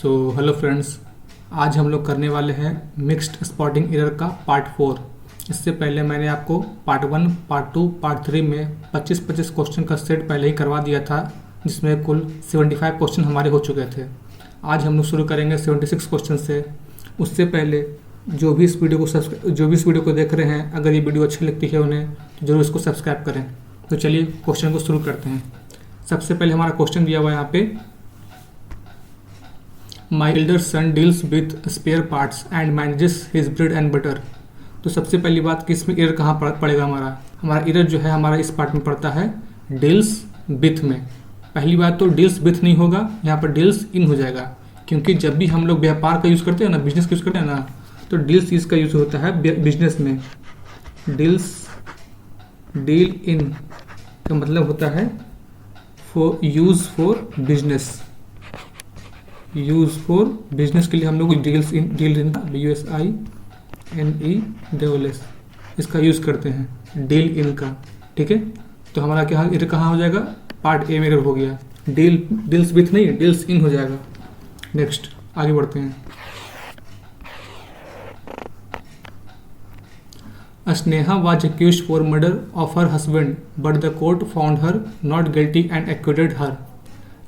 Hello friends, आज हम लोग करने वाले हैं मिक्स्ड स्पॉटिंग एरर का पार्ट 4। इससे पहले मैंने आपको पार्ट 1, पार्ट 2, पार्ट 3 में 25-25 क्वेश्चन का सेट पहले ही करवा दिया था, जिसमें कुल 75 क्वेश्चन हमारे हो चुके थे। आज हम लोग शुरू करेंगे 76 क्वेश्चन से। उससे पहले जो भी इस वीडियो को देख रहे हैं, अगर ये वीडियो अच्छी लगती है उन्हें, तो जरूर इसको सब्सक्राइब करें। तो चलिए क्वेश्चन को शुरू करते हैं। सबसे पहले हमारा क्वेश्चन दिया हुआ है यहाँ पे, my elder son deals with spare parts and manages his bread and butter. तो सबसे पहली बात कि इसमें एरर कहाँ पड़ेगा। हमारा एरर जो है हमारा इस पार्ट में पड़ता है डील्स विथ में। पहली बात तो डील्स विथ नहीं होगा, यहाँ पर डील्स इन हो जाएगा, क्योंकि जब भी हम लोग व्यापार का यूज़ करते हैं ना, बिजनेस का यूज़ करते हैं ना, तो डील्स इसका यूज़ होता है बिजनेस में। डील इन का मतलब होता है use for business. Use for business के लिए हम लोग डील इन BUSINESS इसका यूज़ करते हैं, डील इन का। ठीक है, तो हमारा क्या एरर कहाँ हो जाएगा, पार्ट ए में एरर हो गया। डील्स विथ नहीं, डील्स इन हो जाएगा। नेक्स्ट आगे बढ़ते हैं। Sneha was accused for murder of her husband but the court found her not guilty and acquitted her.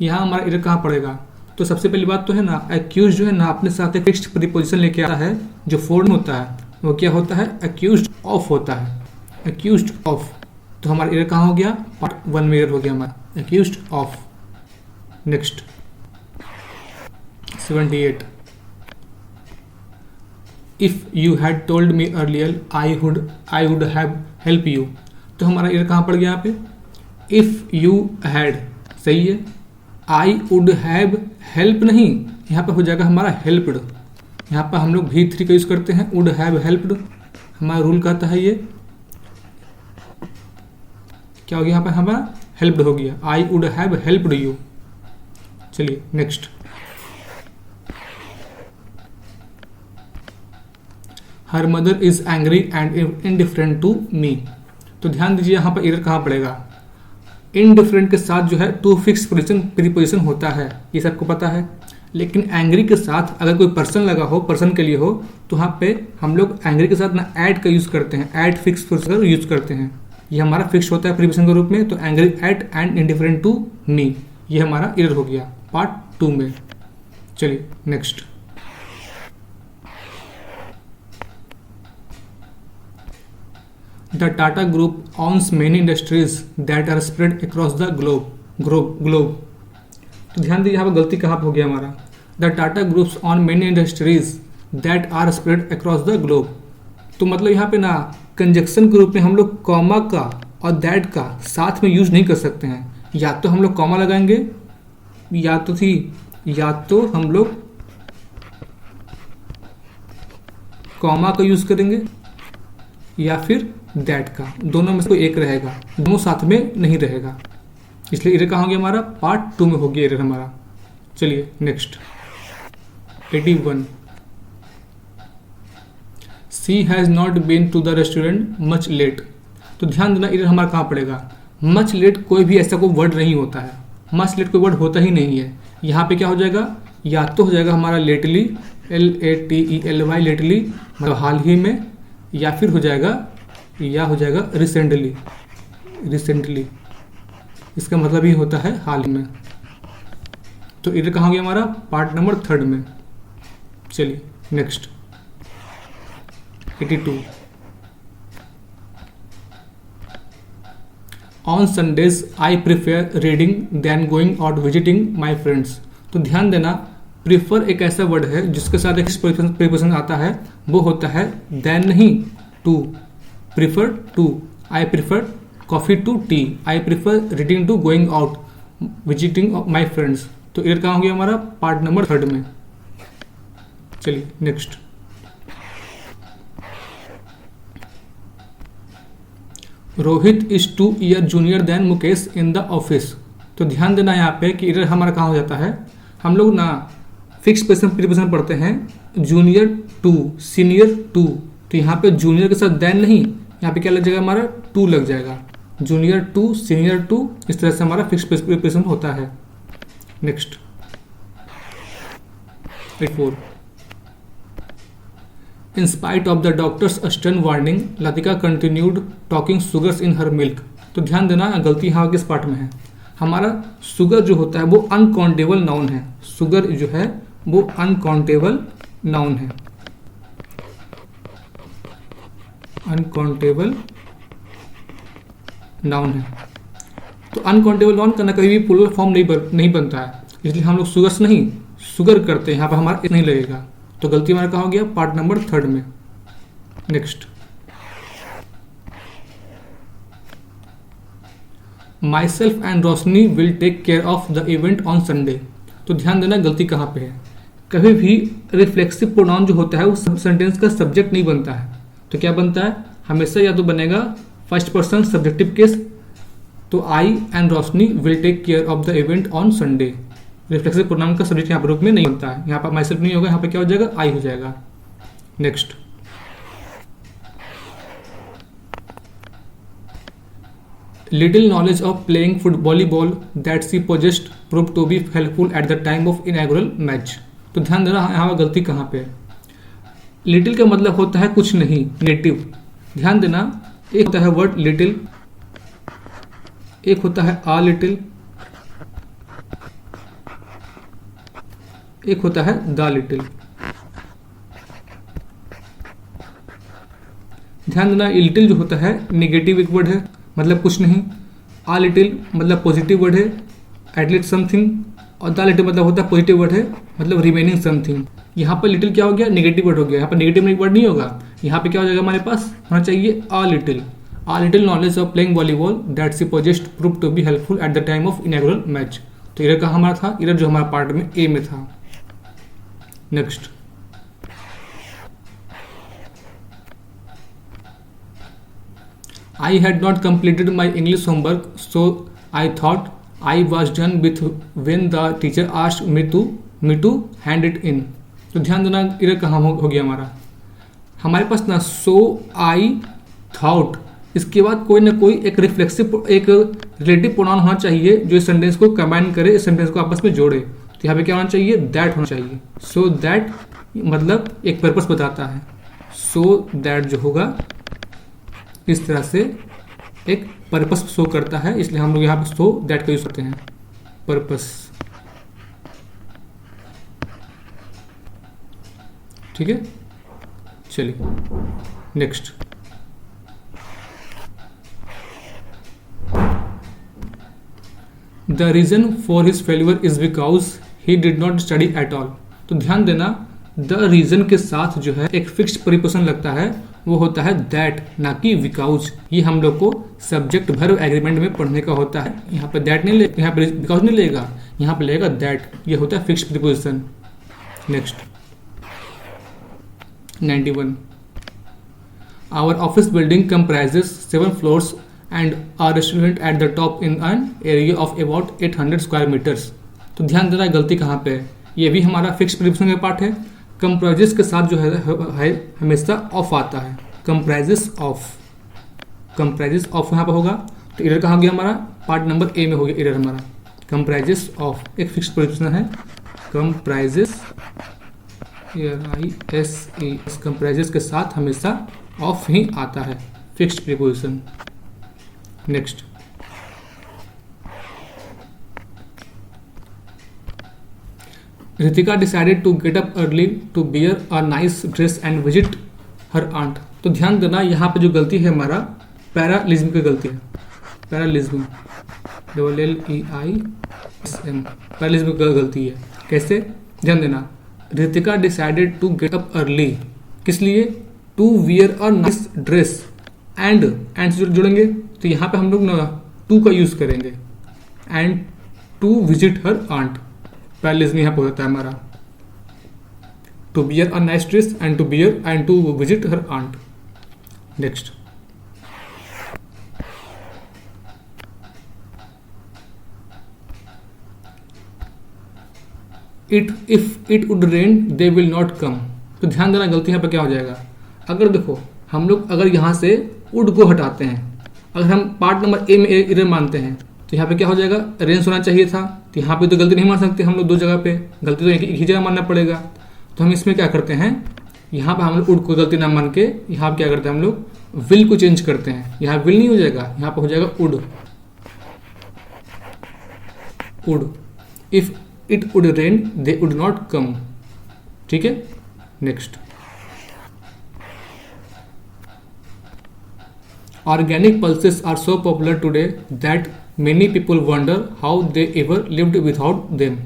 यहाँ हमारा एरर कहाँ पड़ेगा। तो सबसे पहली बात तो है ना, एक्यूज जो है ना अपने साथ एक फिक्स्ड प्रीपोजिशन लेके आता है, जो फोर्ड होता है वो क्या होता है, एक्यूज्ड ऑफ होता है, एक्यूज्ड ऑफ। तो हमारा एरर कहाँ हो गया, पार्ट 1 में एरर हो गया हमारा, accused of. Next 78, if you had told me earlier I would have help you. तो हमारा एरर कहाँ पड़ गया यहाँ पे, इफ यू हैड, सही है, आई वुड हैव हेल्प नहीं, यहाँ पे हो जाएगा हमारा हेल्प्ड। यहाँ पर हम लोग V3 का यूज करते हैं, वुड हैव हेल्प्ड, हमारा रूल कहता है ये क्या हो गया, यहाँ पर हमारा हेल्प्ड हो गया, I would have helped you. चलिए next, her mother is angry and indifferent to me. तो ध्यान दीजिए यहाँ पर एरर कहाँ पड़ेगा, इनडिफरेंट के साथ जो है टू फिक्स प्रीपोजिशन होता है, ये सबको पता है। लेकिन एंग्री के साथ अगर कोई पर्सन लगा हो, पर्सन के लिए हो, तो यहाँ पे हम लोग एंग्री के साथ ना ऐड का यूज करते हैं, ऐड फिक्स प्रीपोजिशन यूज करते हैं। ये हमारा फिक्स होता है प्रीपोजिशन के रूप में। तो angry at and indifferent to me, ये हमारा एरर हो गया पार्ट 2 में। चलिए next, The Tata Group owns many industries that are spread across the globe. तो ध्यान दीजिए यहाँ पर गलती कहाँ पर हो गया हमारा, The Tata Groups own many industries that are spread across the globe। तो मतलब यहाँ पे ना कंजक्शन के रूप में हम लोग कॉमा का और दैट का साथ में यूज नहीं कर सकते हैं। या तो हम लोग कॉमा लगाएंगे, या तो हम लोग कॉमा का यूज करेंगे, या फिर दैट का, दोनों में से कोई एक रहेगा, दोनों साथ में नहीं रहेगा। इसलिए एरर कहाँ हो गया हमारा, पार्ट 2 में हो गया एरर हमारा। चलिए next 81, she has not been to the restaurant much late. तो ध्यान देना एरर हमारा कहाँ पड़ेगा, मच लेट कोई भी ऐसा कोई वर्ड नहीं होता है, मच लेट कोई वर्ड होता ही नहीं है। यहाँ पे क्या हो जाएगा, या तो हो जाएगा हमारा लेटली, LATELY लेटली मतलब हाल ही में, या फिर हो जाएगा रिसेंटली, इसका मतलब ही होता है हाल में। तो एरर कहाँ हो गया हमारा, पार्ट नंबर 3 में। चलिए next 82, on Sundays I prefer reading than going out visiting my friends. तो ध्यान देना, प्रिफर एक ऐसा वर्ड है जिसके साथ एक प्रीपोजिशन आता है, वो होता है देन नहीं, to. Prefer to, I prefer coffee to tea, I prefer reading to going out visiting my friends. तो एरर कहाँ हो गया हमारा, पार्ट नंबर 3 में। चलिए next, Rohit is 2 year junior than Mukesh in the office. तो ध्यान देना यहाँ पे कि एरर हमारा कहाँ हो जाता है, हम लोग ना फिक्स प्रीपोजिशन पढ़ते हैं, जूनियर टू, सीनियर टू। तो यहाँ पे जूनियर के साथ देन नहीं, यहाँ पे क्या लग जाएगा हमारा, टू लग जाएगा, जूनियर टू, सीनियर टू, इस तरह से हमारा फिक्स प्रीपोजिशन होता है। Next 84. In spite of the doctor's stern warning, Latika continued talking sugars in her milk. तो ध्यान देना गलती यहाँ किस पार्ट में है. हमारा सुगर जो होता है वो अनकाउंटेबल नाउन है. सुगर जो है वो अनकाउंटेबल नाउन है. अनकाउंटेबल नाउन है. तो अनकाउंटेबल नाउन का कभी भी प्लूरल फॉर्म नहीं बनता है, इसलिए हम लोग सुगर्स नहीं सुगर करते हैं. यहाँ पर हमारा नहीं लगेगा. तो गलती हमारा कहाँ हो गया? पार्ट नंबर 3 में. Next, myself and Roshni will take care of the event on Sunday. तो ध्यान देना गलती कहाँ पे है. कभी भी रिफ्लेक्सिव प्रोनाउन जो होता है वो सेंटेंस का सब्जेक्ट नहीं बनता है. तो क्या बनता है? हमेशा या तो बनेगा फर्स्ट पर्सन सब्जेक्टिव केस, तो I and Roshni will take care of the event on Sunday. Reflexive pronoun का सब्जेक्ट यहाँ पर रूप में नहीं बनता है. यहाँ पर माई सेल्फ नहीं होगा, यहाँ पे क्या हो जाएगा? आई हो जाएगा. Next, little knowledge of playing volleyball that she possessed proved to be helpful at the time of inaugural match. तो ध्यान देना यहाँ पर गलती कहाँ पे है. लिटिल का मतलब होता है कुछ नहीं, नेटिव. ध्यान देना, एक होता है वर्ड लिटिल, एक होता है आ लिटिल, एक होता है द लिटिल. ध्यान देना, लिटिल जो होता है नेगेटिव एक वर्ड है, मतलब कुछ नहीं. आ लिटिल मतलब पॉजिटिव वर्ड है, एटलीस्ट समथिंग. और द लिटिल मतलब होता है पॉजिटिव वर्ड है, मतलब रिमेनिंग समथिंग. यहाँ पर लिटिल क्या हो गया? नेगेटिव वर्ड हो गया. यहाँ पर नेगेटिव वर्ड नहीं होगा. यहाँ पे क्या हो जाएगा? हमारे पास होना चाहिए a little. A little knowledge of playing volleyball that she possessed proved to be helpful at the time of inaugural match. तो इधर कहाँ हमारा था? इधर जो हमारा पार्ट में ए में था. Next, I had not completed my English homework, so I thought I was done with when the teacher asked me to hand it in. तो ध्यान देना इधर कहाँ हो गया हमारे पास ना so I thought, इसके बाद कोई ना कोई एक रिफ्लेक्सिव एक रिलेटिव प्रोनाउन होना चाहिए जो इस सेंटेंस को कंबाइन करे, इस सेंटेंस को आपस में जोड़े. तो यहाँ पे क्या होना चाहिए? दैट होना चाहिए. सो दैट मतलब एक पर्पस बताता है. सो दैट जो होगा इस तरह से एक पर्पस शो करता है, इसलिए हम लोग यहाँ पे सो दैट का यूज करते हैं. पर्पस. ठीक है, चलिए next. The reason for his failure is because he did not study at all. तो ध्यान देना, द रीजन के साथ जो है एक फिक्स्ड प्रीपोजिशन लगता है, वो होता है दैट, ना कि बिकॉज. ये हम लोग को सब्जेक्ट वर्ब एग्रीमेंट में पढ़ने का होता है. यहाँ पे दैट नहीं ले, यहाँ पे बिकॉज नहीं लेगा, यहाँ पे लेगा दैट. ये होता है fixed preposition. Next, 91. Our office building comprises 7 floors and a restaurant at the top in an area of about 800 square meters. तो ध्यान देना गलती कहाँ पे है. ये भी हमारा फिक्स प्रीपोजिशन का पार्ट है. कंप्राइजेस के साथ जो है हमेशा ऑफ आता है. कंप्राइजेस ऑफ, कंप्राइजेस ऑफ यहाँ पर होगा. तो इधर कहाँ गया? हमारा पार्ट नंबर ए में हो गया. इधर हमारा कंप्राइजेस ऑफ एक फिक्स प्रीपोजिशन है. कंप्राइजेस कंप्राइजेस के साथ हमेशा ऑफ ही आता है, fixed preposition. Next, Ritika decided to get up early to wear a nice dress and visit her aunt. तो ध्यान देना यहाँ पे जो गलती है हमारा पैरालिज्म की गलती है. पैरालिज्म LLEISM पैरालिज्म की गलती है. कैसे? ध्यान देना, Ritika decided to get up early, किस लिए? To wear a nice dress and से जुड़ेंगे, तो यहाँ पे हम लोग ना टू का यूज करेंगे. And to visit her aunt, parallelism यहाँ पे होता है हमारा. To bear a nice dress and to visit her aunt. Next, if it would rain they will not come. तो ध्यान देना गलती यहाँ पे क्या हो जाएगा. अगर देखो हम लोग अगर यहाँ से वुड को हटाते हैं, अगर हम पार्ट नंबर ए में इधर मानते हैं, तो यहाँ पे क्या हो जाएगा? रेंज होना चाहिए था. तो यहाँ पे तो गलती नहीं मान सकते हम लोग, दो जगह पे गलती तो एक ही जगह मानना पड़ेगा. तो हम इसमें क्या करते हैं, यहाँ पर हम लोग उड को गलती ना मान के यहाँ पर क्या करते हैं हम लोग विल को चेंज करते हैं। यहाँ विल नहीं हो जाएगा, यहाँ पर हो जाएगा would. Would, if it would rain they would not come. ठीक है, next. Organic pulses are so popular today that many people wonder how they ever lived without them.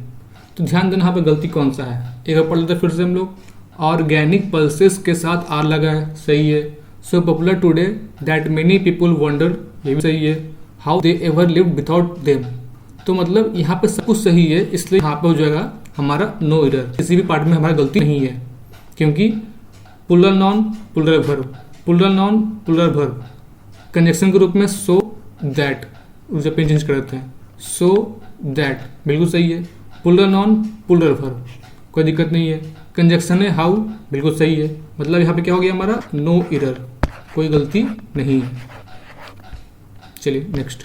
तो ध्यान देना यहाँ पे गलती कौन सा है, एक बार पढ़ लेते फिर से हम लोग। ऑर्गेनिक पल्सेस के साथ आर लगा है, सही है। सो popular today that many people wonder, ये भी सही है। How they ever lived without them, तो मतलब यहाँ पे सब कुछ सही है, इसलिए यहाँ पे हो जाएगा हमारा नो एरर। किसी भी पार्ट में हमारा गलती नहीं है, क्योंकि plural noun plural verb, plural noun plural verb, conjunction के रूप में सो दैट, उसे पेन चेंज कर देते हैं, सो दैट बिल्कुल सही है। प्लूरल नाउन प्लूरल वर्ब, कोई दिक्कत नहीं है। कंजक्शन है हाउ, बिल्कुल सही है। मतलब यहाँ पे क्या हो गया हमारा नो एरर, कोई गलती नहीं है। चलिए next.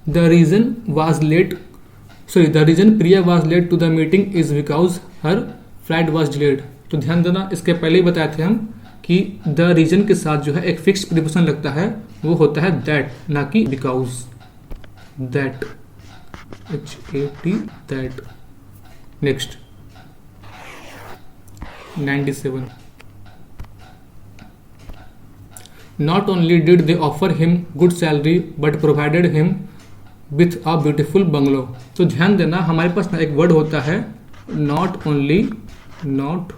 The reason Priya was late to the meeting is because her flight was delayed। तो ध्यान देना, इसके पहले ही बताए थे हम कि द रीजन के साथ जो है एक फिक्स्ड प्रीपोजिशन लगता है, वो होता है दैट, ना कि because. That, HAT, that. Next 97। Not only did they offer him good salary but provided him with a beautiful bungalow। तो ध्यान देना, हमारे पास ना एक वर्ड होता है नॉट ओनली, नॉट,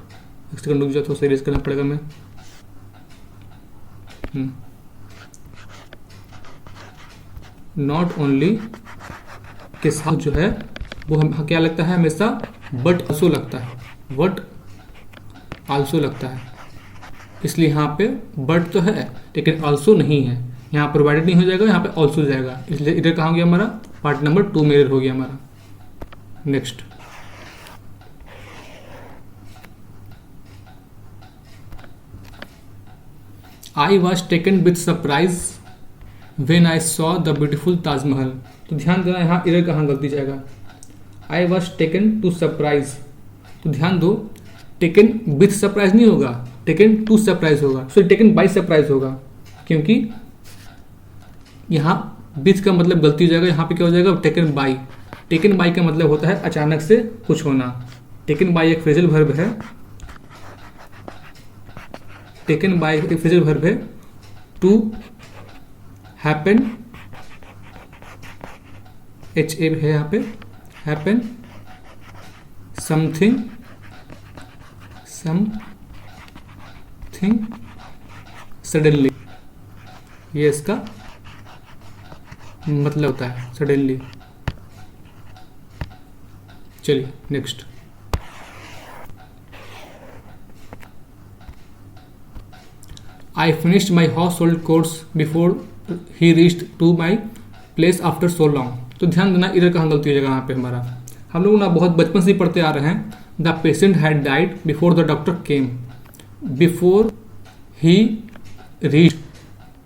एक सेकंड रुक जाओ, थोड़ा सीरियस करना पड़ेगा मैं। नॉट ओनली के साथ जो है वो हम क्या लगता है हमेशा, बट ऑल्सो लगता है, बट ऑल्सो लगता है। इसलिए यहाँ पे बट तो है लेकिन ऑल्सो नहीं है, यहाँ प्रोवाइडेड नहीं हो जाएगा, यहाँ पे ऑल्सो जाएगा, इसलिए इधर कहाँ हो गया हमारा पार्ट नंबर 2 में इधर हो गया हमारा। Next. I was taken with surprise when I saw the beautiful Taj Mahal. तो ध्यान देना, यहाँ इधर कहाँ गलती जाएगा, I was taken to surprise. तो ध्यान दो, टेकन विथ सरप्राइज नहीं होगा, टेकन टू सरप्राइज होगा, सो टेकन बाय सरप्राइज होगा, क्योंकि यहाँ विथ का मतलब गलती हो जाएगा, यहाँ पे क्या हो जाएगा टेकन बाय। टेकन बाय का मतलब होता है अचानक से कुछ होना। टेकन बाय एक फ्रेजल वर्ब है, टेकन बाय एक फ्रेजल वर्ब है। टू हैपन, HA है यहाँ पे, हैपन समथिंग, सडनली, ये इसका मतलब होता है सडनली। चलिए next. I finished my household course before he reached to my place after so long. तो ध्यान देना, इधर कहाँ गलती हो जाएगा यहाँ पे हमारा, हम लोग ना बहुत बचपन से पढ़ते आ रहे हैं, the patient had died before the doctor came, before he reach,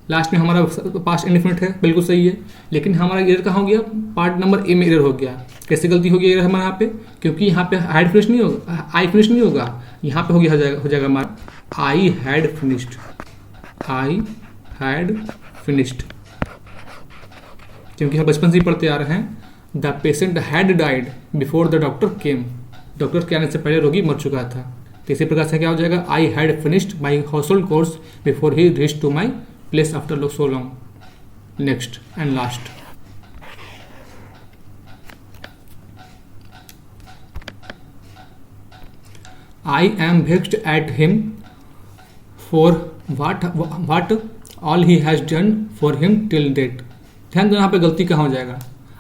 last में हमारा पास्ट इंडेफिनिट है, बिल्कुल सही है। लेकिन हमारा एरर कहाँ हो गया, पार्ट नंबर ए में एरर हो गया। कैसे गलती हो गई एरर हमारे यहाँ पे, क्योंकि यहाँ पे हैड फिनिश नहीं होगा, आई फिनिश नहीं होगा, यहाँ पे हो जाएगा हमारा आई had finished, I had finished, क्योंकि हम बचपन से ही पढ़ते आ रहे हैं the patient had died before the doctor came, doctor के आने से पहले रोगी मर चुका था। तो इसी प्रकार से क्या हो जाएगा, I had finished my household course before he reach to my place after so long. Next and last. I am vexed at him for what all he has done for him till date. ध्यान देना, यहाँ पे गलती कहाँ हो जाएगा,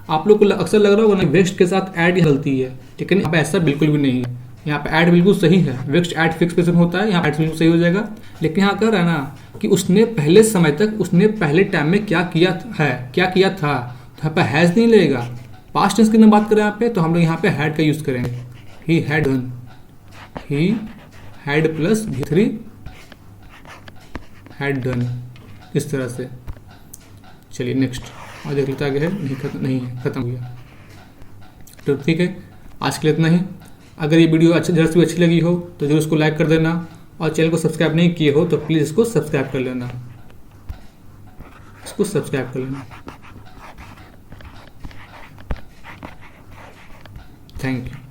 आप लोग को अक्सर लग रहा होगा ना वेक्स्ट के साथ ऐड गलती है, लेकिन यहाँ पे ऐसा बिल्कुल भी नहीं है। यहाँ पे ऐड बिल्कुल सही है, वेक्स्ट ऐड फिक्स प्रेजेंट होता है, यहाँ ऐड बिल्कुल सही हो जाएगा। लेकिन यहाँ कह रहा है ना कि उसने पहले समय तक, उसने पहले टाइम में क्या किया है, क्या किया था, तो यहाँ पे हैज नहीं लगेगा। पास्ट टेंस की ना बात करें यहाँ पे, तो हम लोग यहाँ पे हैड का यूज करेंगे, he had done, he had plus V3 had done, इस तरह से। चलिए नेक्स्ट। और देख लेते आगे है, नहीं है, खत्म हो गया। तो ठीक है, आज के लिए इतना ही। अगर ये वीडियो अच्छी जरा सी अच्छी लगी हो तो जरूर इसको लाइक कर देना, और चैनल को सब्सक्राइब नहीं किए हो तो प्लीज़ इसको सब्सक्राइब कर लेना, इसको सब्सक्राइब कर लेना। Thank you.